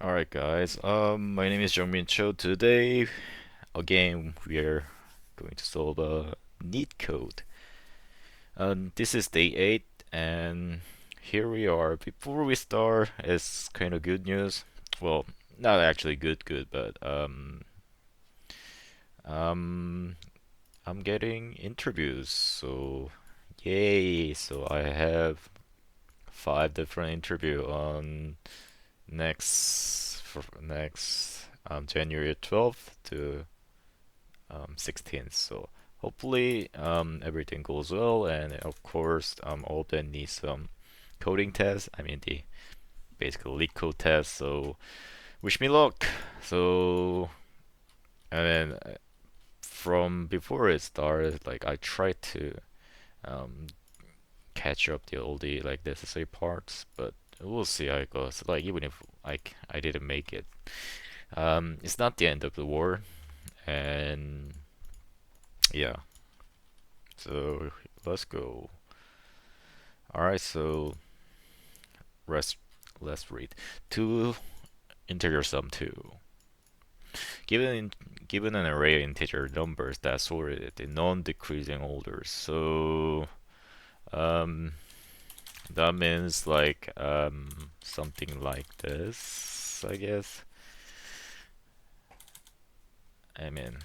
Alright guys, my name is Jungmin Cho. Today, again, we are going to solve a neat code. This is day 8 and here we are. Before we start, it's kind of good news. Well, not actually good, but um, I'm getting interviews, so yay! So I have 5 different interview on next January 12th to 16th. So hopefully everything goes well, and of course all of them need some coding tests. I mean the basically Leetcode test. So wish me luck. So and then from before it started, like I tried to um, catch up the all the like necessary parts, but we'll see how it goes. Like even if I didn't make it, it's not the end of the war, and yeah. So let's go. All right, so rest, let's read. Two integer sum two. Given given an array of integer numbers that sorted in non-decreasing orders. So um, that means like something like this, I guess. I mean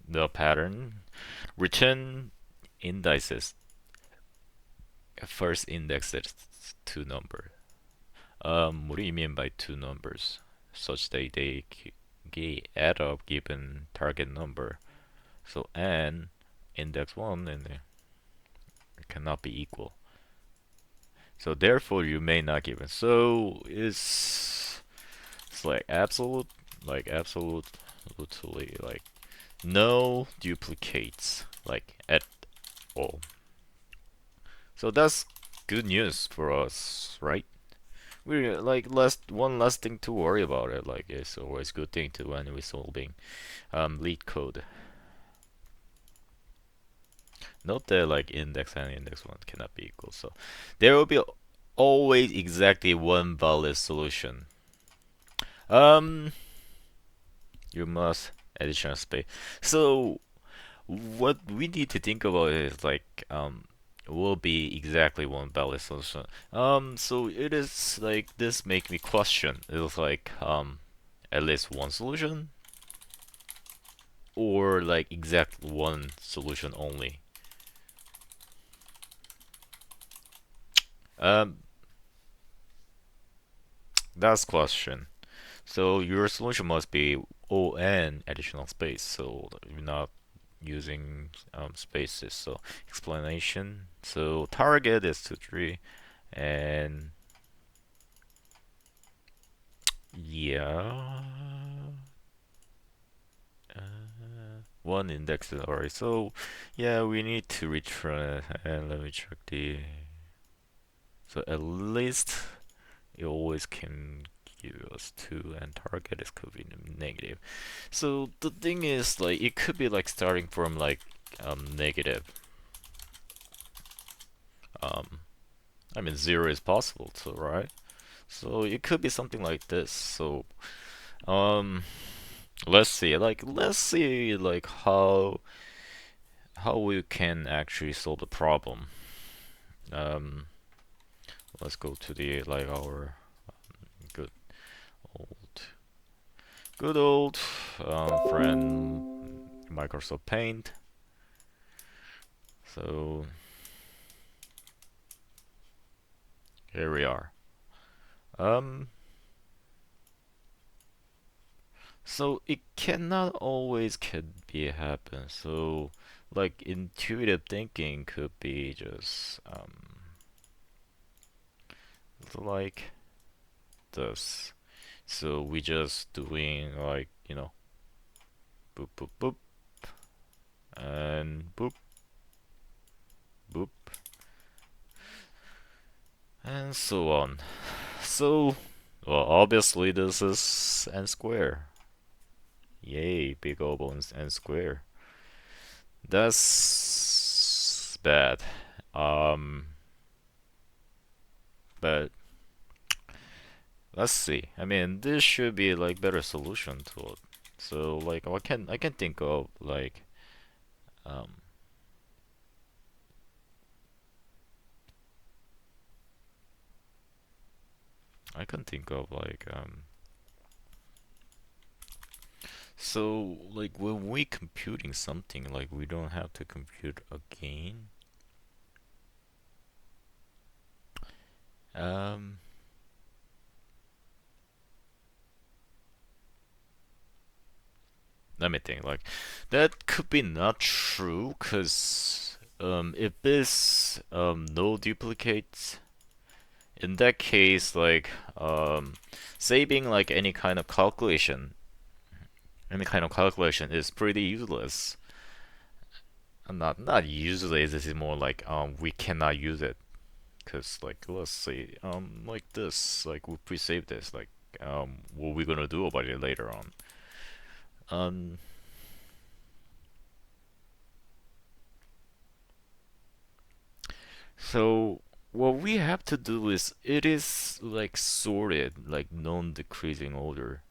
the pattern return indices. First index is two number. What do you mean by two numbers? Such that they add up given target number. So n index 1 and it cannot be equal. So therefore you may not given. So it's like absolutely like no duplicates like at all. So that's good news for us, right? We like less thing to worry about it. Like it's always good thing to when we're solving Leetcode. Note that like index and index one cannot be equal. So there will be always exactly one valid solution. Um, you must additional space. So what we need to think about is like will be exactly one valid solution. So it is like this make me question. It's like at least one solution or like exact one solution only. Um, that's question. So your solution must be ON additional space. So you're not using spaces. So explanation. So target is 2, 3, and yeah, one index is already. So yeah, we need to return it. And let me check the. So at least it always can give us 2, and target is could be negative. So the thing is, like, it could be like starting from like negative. Um, I mean, 0 is possible too, right? So it could be something like this. So um, let's see, like how we can actually solve the problem. Um, let's go to the like our good old good old friend Microsoft Paint. So here we are. Um, so it cannot always could be happen. So like intuitive thinking could be just like this. So we just doing like boop boop boop and boop boop and so on. So well, obviously this is n square. Yay, big O bones n square. That's bad. Um, but Let's see. I mean, this should be like better solution to it. So like I can think of like um I can think of like so like when we computing something like we don't have to compute again. Um Let me think like that could be not true because if this no duplicates in that case like saving like any kind of calculation is pretty useless. Not useless. This is more like we cannot use it because like let's say like this like we pre-save this like what we gonna do about it later on. Um so what we have to do is it is like sorted like non-decreasing order.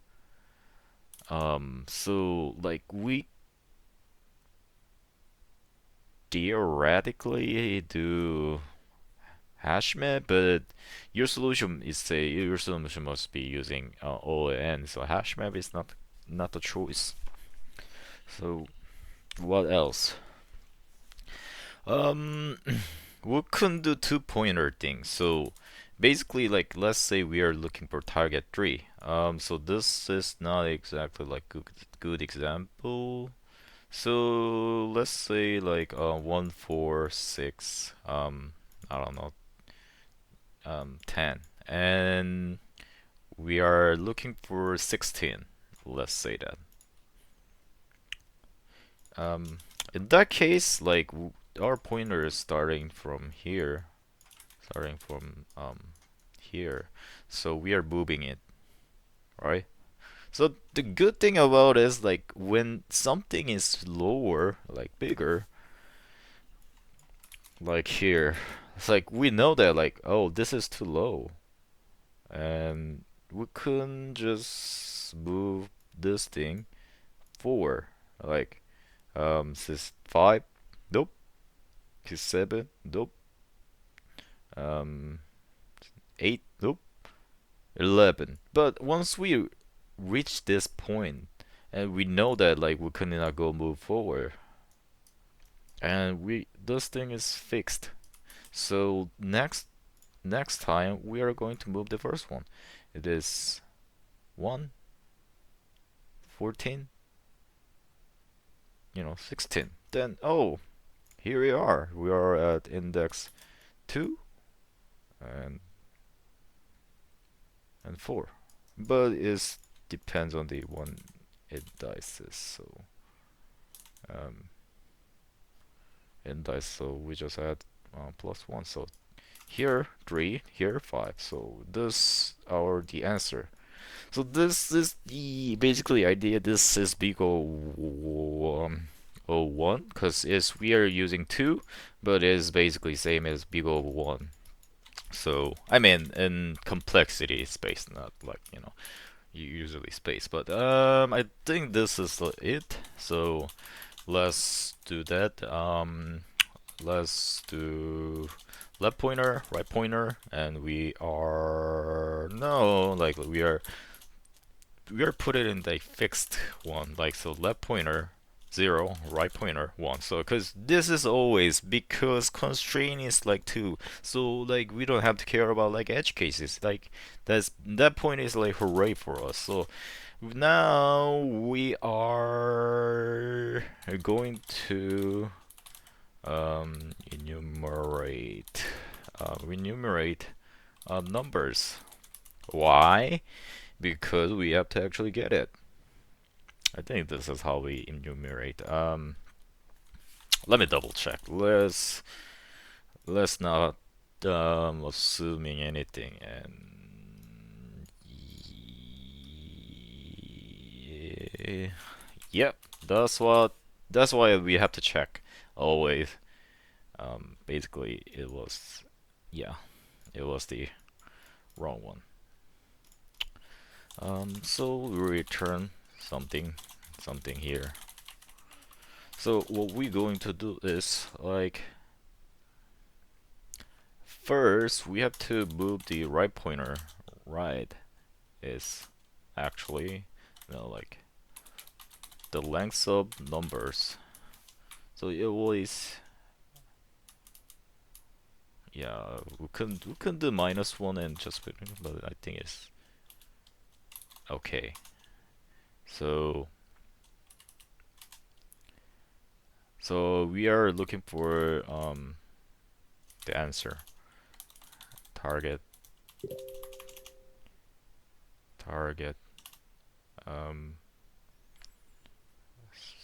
So like we theoretically do hash map, but your solution must be using OAN, so hash map is not the choice. So what else? Um, we couldn't do two pointer thing. So basically, like let's say we are looking for target three. So this is not exactly like good example. So let's say like 146 I don't know 10 and we are looking for 16, let's say that. um in that case like our pointer is starting from here, so we are moving it, right? So the good thing about it is like when something is lower like bigger like here, it's like we know that like, oh, this is too low and we couldn't just move this thing forward. Like, this is 5, nope. This is 7, nope. Um, 8, nope. 11. But once we reach this point, and we know that like we cannot go move forward, and this thing is fixed. So next time we are going to move the first one. It is 1, 14, 16. Then, oh, here we are. We are at index 2 and 4. But it depends on the one it dices. So um, so we just add +1. So here 3, here 5. So this are the answer. So this is the basically idea. This is big O1 because is we are using 2, but it's basically same as big O1. So I mean in complexity space, not like usually space. But I think this is it. So let's do that. Let's do left pointer, right pointer, and we are no like we are put it in the fixed one, like so left pointer 0, right pointer 1. So because this is always because constraint is like 2, so like we don't have to care about like edge cases. Like that point is like hooray for us. So now we are going to enumerate numbers. Why? Because we have to actually get it. I think this is how we enumerate. Let me double check. Let's not assuming anything. And yep, that's why we have to check always. Basically, it was the wrong one. So we return something here. So what we're going to do is, like, first we have to move the right pointer. Right is actually, like the length of numbers. So it always, yeah, we can do -1 and just put it, but I think it's okay. So we are looking for the answer. Target um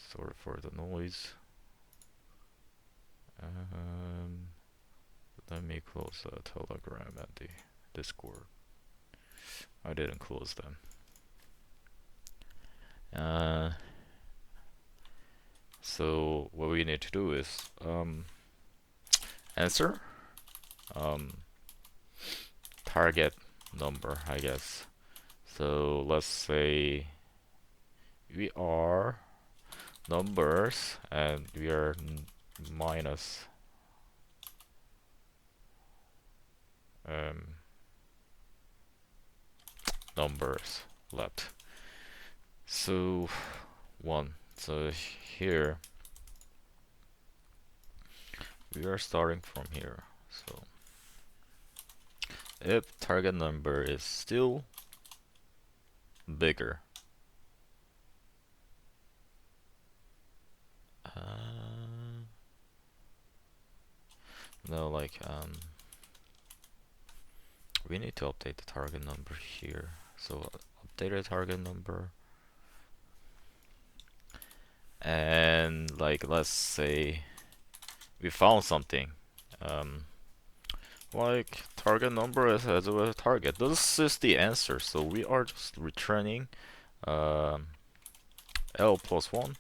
sorry for the noise. Um Let me close the Telegram and the Discord. I didn't close them. So what we need to do is answer target number, I guess. So let's say we are numbers and we are minus numbers left. So 1. So here we are starting from here. So if target number is still bigger, no, like we need to update the target number here. So update the target number, and like let's say we found something, like target number as a target. This is the answer. So we are just returning L plus 1,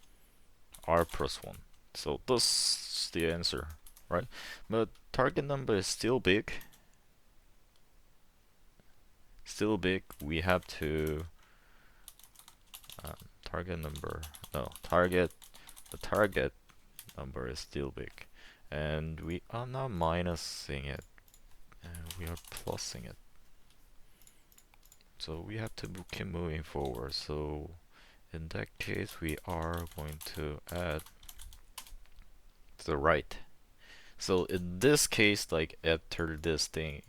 R plus 1. So this is the answer, right? But target number is still big. We have to target number. No, the target number is still big, and we are not minusing it, and we are plusing it. So we have to keep moving forward. So in that case, we are going to add to the right. So in this case, like after this thing,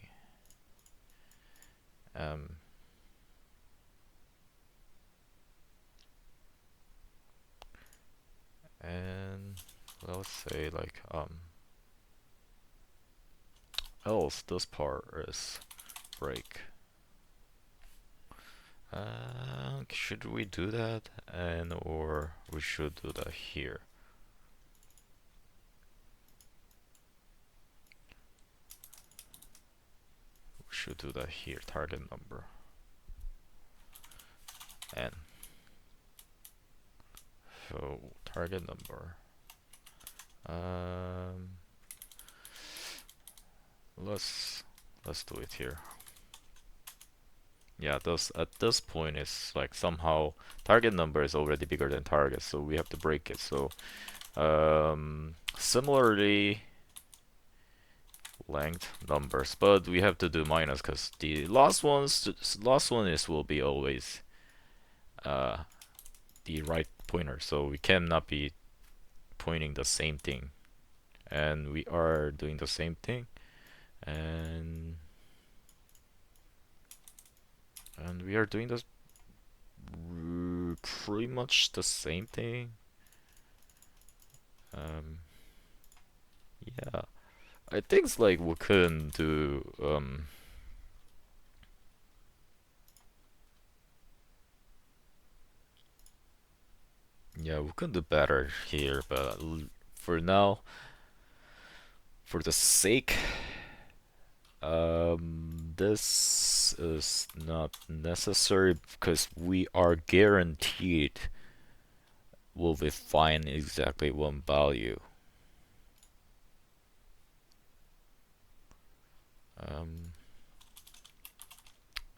and let's say like else this part is break. Should we do that, and or we should do that here? We should do that here. Target number and so target number. Let's do it here. Yeah, this at this point is like somehow target number is already bigger than target, so we have to break it. So similarly length numbers, but we have to do minus because the last one is will be always the right pointer, so we cannot be pointing the same thing, and we are doing the same thing, and we are doing this pretty much the same thing. Yeah, I think it's like we couldn't do yeah, we could do better here, but for now, for the sake, this is not necessary because we are guaranteed will be find exactly one value.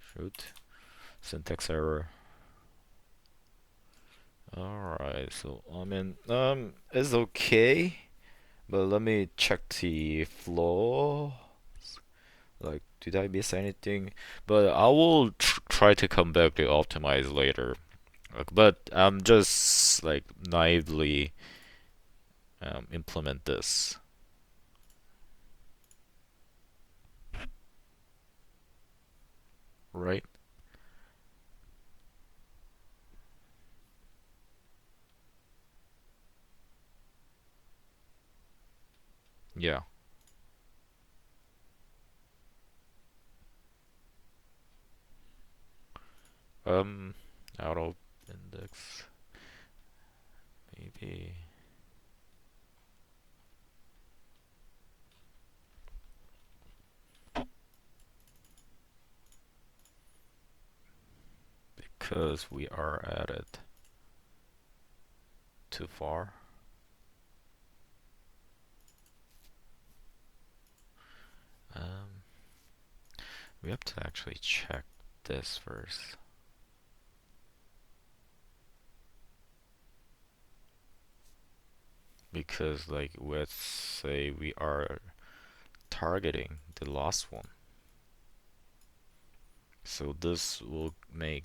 Shoot. Syntax error. Alright, so I mean, it's okay, but let me check the flow. Like, did I miss anything? But I will try to come back to optimize later. But I'm just like naively implement this, right? Yeah. Um, Out of index, maybe because we are at it too far. Um, we have to actually check this first. Because like let's say we are targeting the last one. So this will make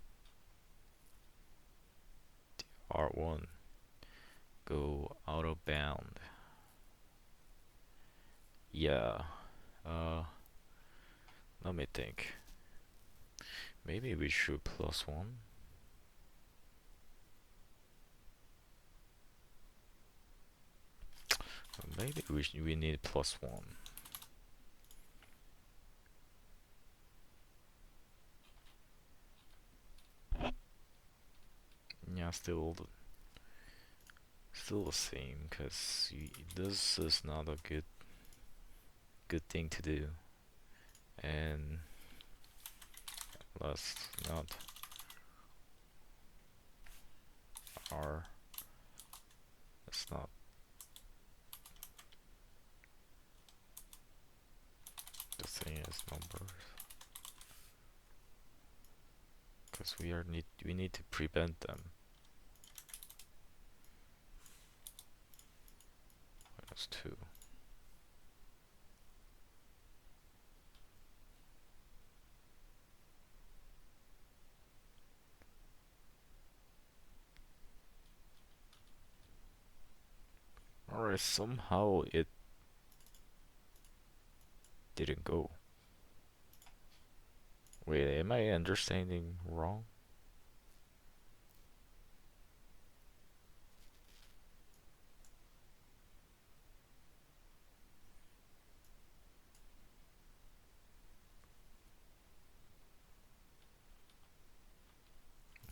R1 go out of bound. Yeah. Uh, Let me think. Maybe we should plus one. Maybe we need plus one. Yeah, still the same, cause this is not a good thing to do, and let's not R. Let's not the same as numbers, cause we need to prevent them. Minus two. Alright, somehow it didn't go. Wait, am I understanding wrong?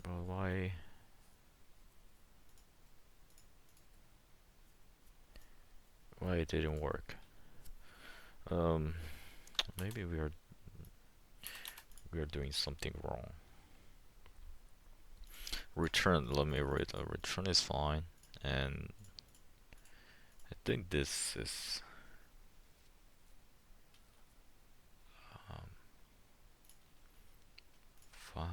But why it didn't work? Um, Maybe we are doing something wrong. Return, let me read. Return is fine, and I think this is um, fine.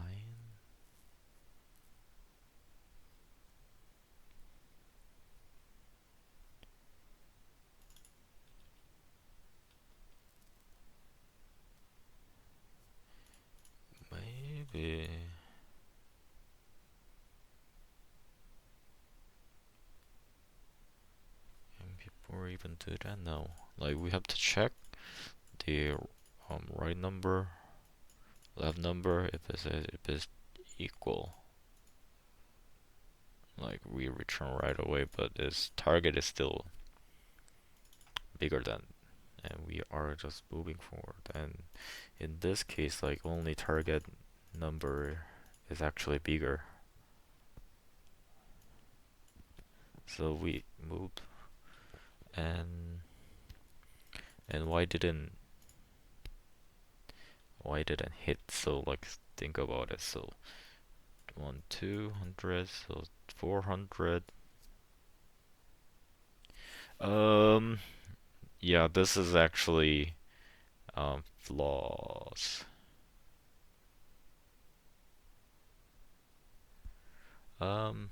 Maybe. And before we even do that, no. Like we have to check the right number, left number. If it's equal, like we return right away, but its target is still bigger than, and we are just moving forward. And in this case, like only target number is actually bigger. So we moved, and why didn't hit? So like think about it. So 200, so 400. Um, yeah, this is actually flaws. Um,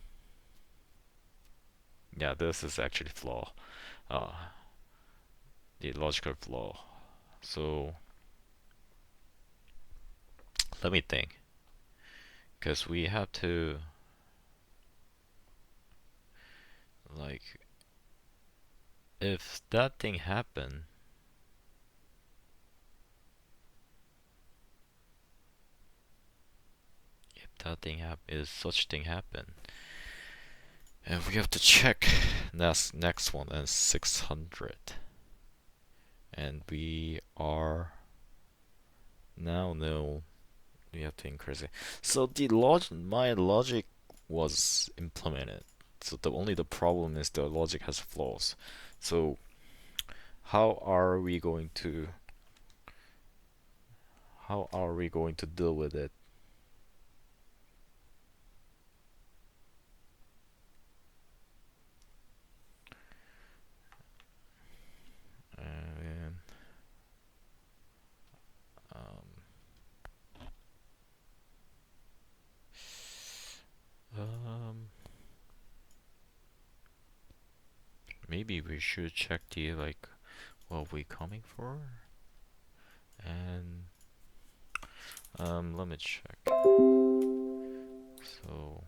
yeah, this is actually flaw. Uh, the logical flaw. So let me think, because we have to like if that thing happened, if that thing is such thing happen, and we have to check next one and 600, and we are now no. We have to increase it. So my logic was implemented. So the problem is the logic has flaws. So how are we going to deal with it? And um, um, maybe we should check the like what we coming for, and let me check. So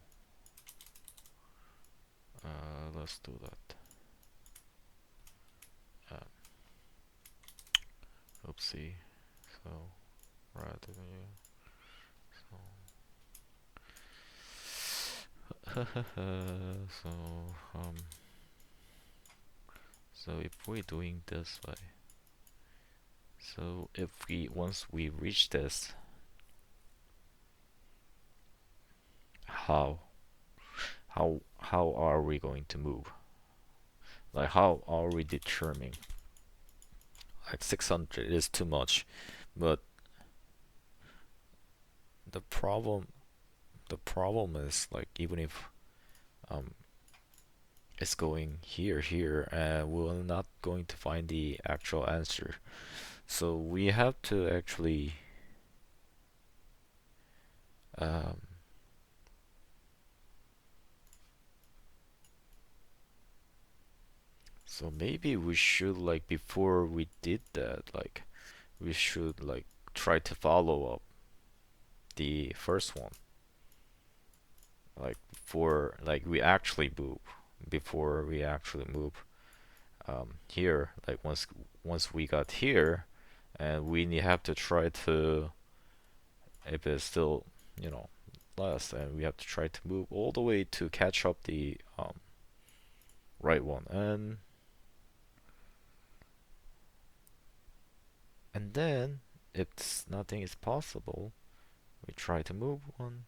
let's do that. Oopsie. So right. So so um so if we're doing this way, so if we once we reach this, how how are we going to move? Like how are we determining? Like 600 is too much, but the problem is like even if um it's going here, we're not going to find the actual answer. So we have to actually um so maybe we should like before we did that, like we should like try to follow up the first one, like before like we actually move, before we actually move here. Like once we got here, and have to try to, if it's still you know less, and we have to try to move all the way to catch up the right one, and then if nothing is possible, we try to move one.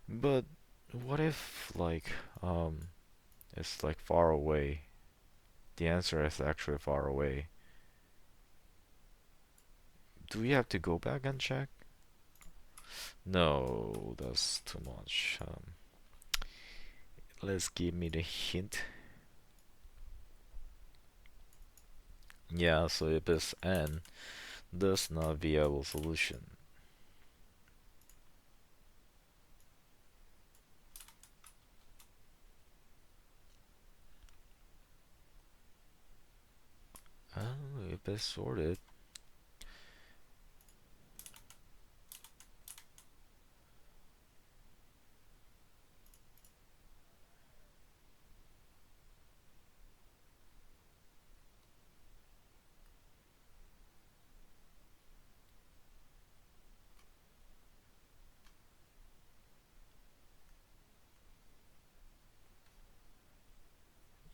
But what if like it's like far away? The answer is actually far away. Do we have to go back and check? No, that's too much. Let's give me the hint. Yeah, so if it's n, that's not a viable solution. Oh, if it's sorted.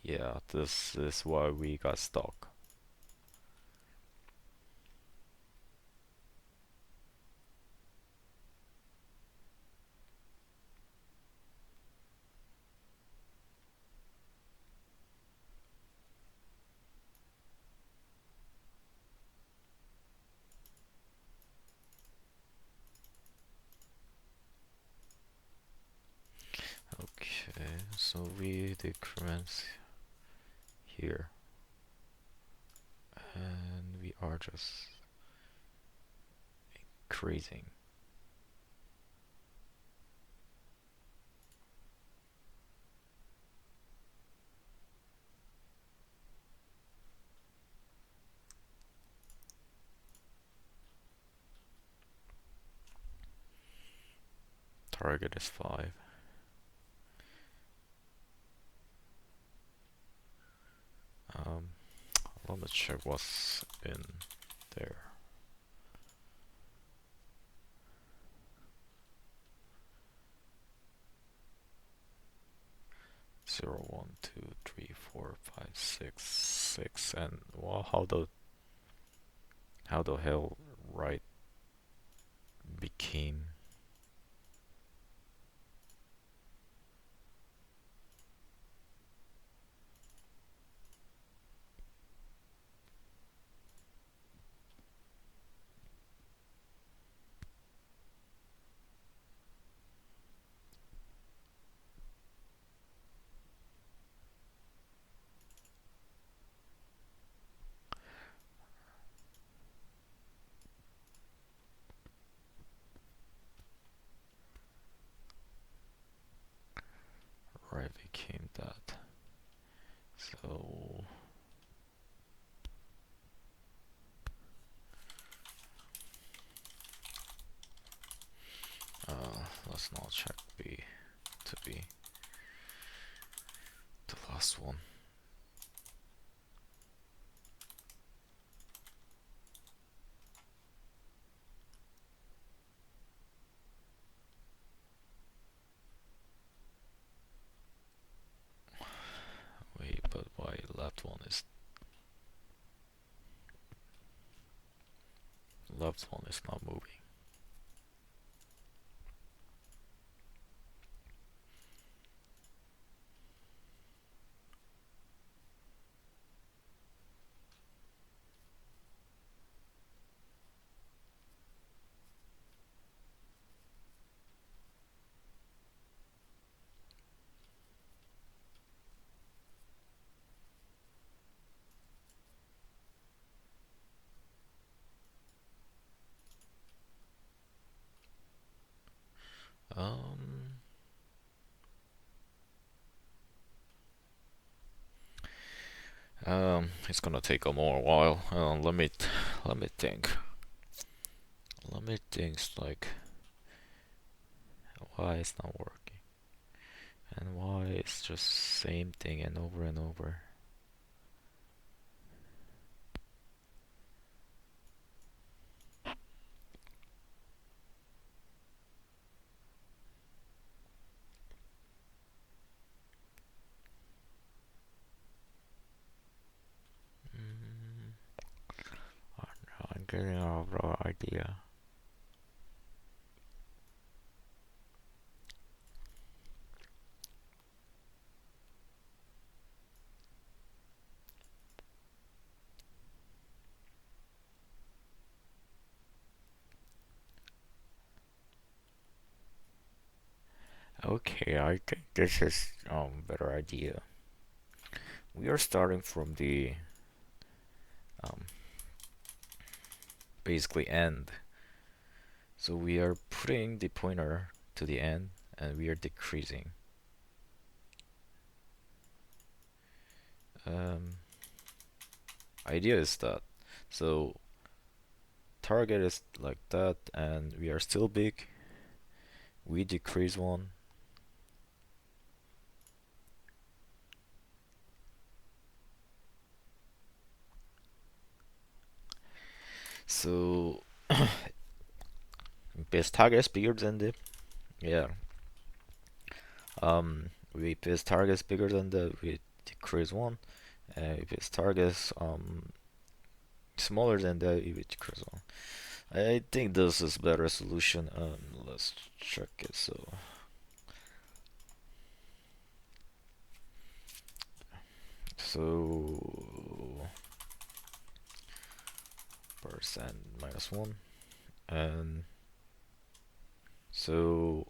Yeah, this is why we got stuck. Okay, so we decrement here, and we are just increasing. Target is 5. Um, Let me check what's in there. Zero, 1, 2, 3, 4, 5, 6, 6, and well, how the hell right became. Right became that. So let's not check B to be the last one. Wait, but why left one is not moving? Um, it's gonna take a more while. Let me think. Let me think. Like, why it's not working, and why it's just same thing and over and over. Mm, I'm getting a raw idea. Okay, I think this is better idea. We are starting from the um, basically end. So we are putting the pointer to the end and we are decreasing. Um, Idea is that so target is like that and we are still big. We decrease one. So base target is bigger than the yeah. We base target is bigger than the we decrease one. If its target is smaller than that, we decrease one. I think this is better solution. Let's check it. So percent minus one, and so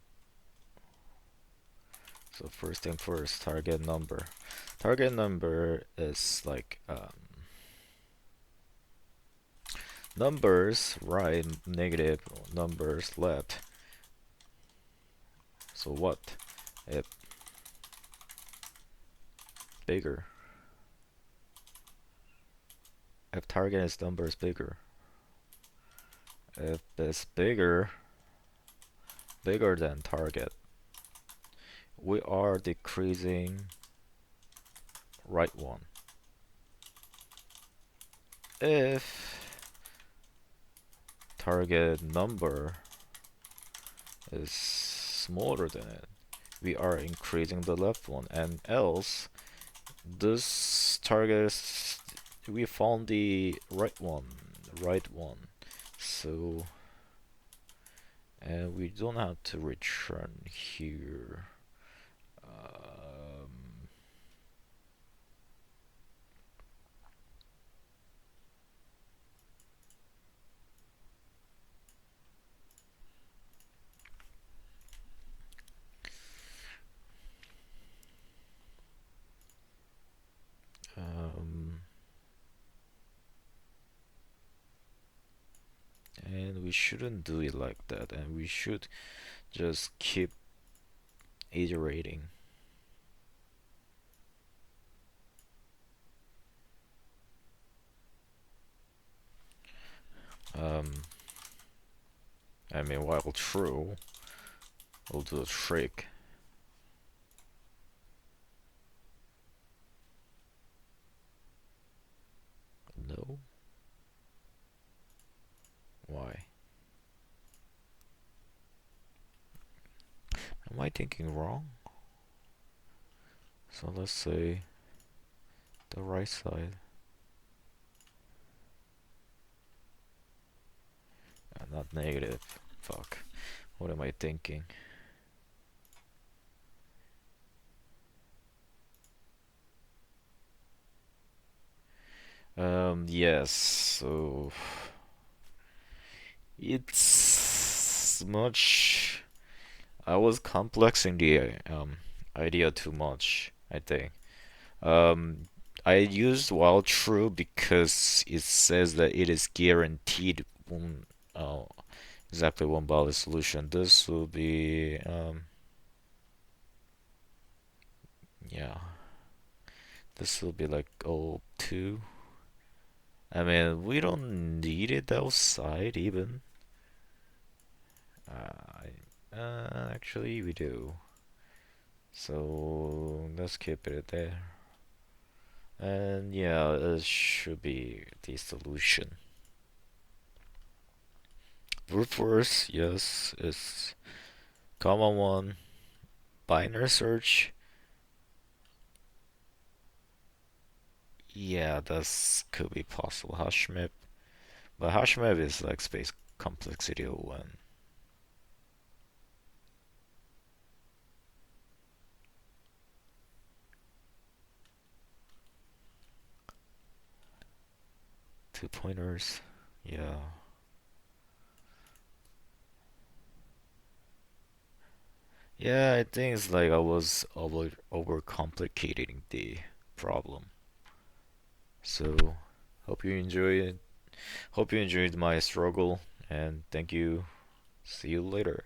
first thing first, target number. Target number is like numbers right, negative, numbers left. So what if bigger? If target is number is bigger. If it's bigger, bigger than target. We are decreasing right one. If target number is smaller than it, we are increasing the left one, and else this target is, we found the right one, so and we don't have to return here. Um, and we shouldn't do it like that, and we should just keep iterating. Um, I mean, while true, we'll do a trick. No? Why? Am I thinking wrong? So let's say the right side. Not negative. Fuck. What am I thinking? Yes, so it's much. I was complexing the idea too much, I think. Um, I used while true because it says that it is guaranteed one, exactly one valid solution. This will be, yeah, this will be like O2. I mean, we don't need it outside even. Actually, we do. So let's keep it there. And yeah, this should be the solution. Brute force, yes, is common one. Binary search, yeah, that's could be possible. Hash map, but hash map is like space complexity of one. 2 pointers, yeah. Yeah, I think it's like I was overcomplicating the problem. So, hope you enjoy it. Hope you enjoyed my struggle, and thank you. See you later.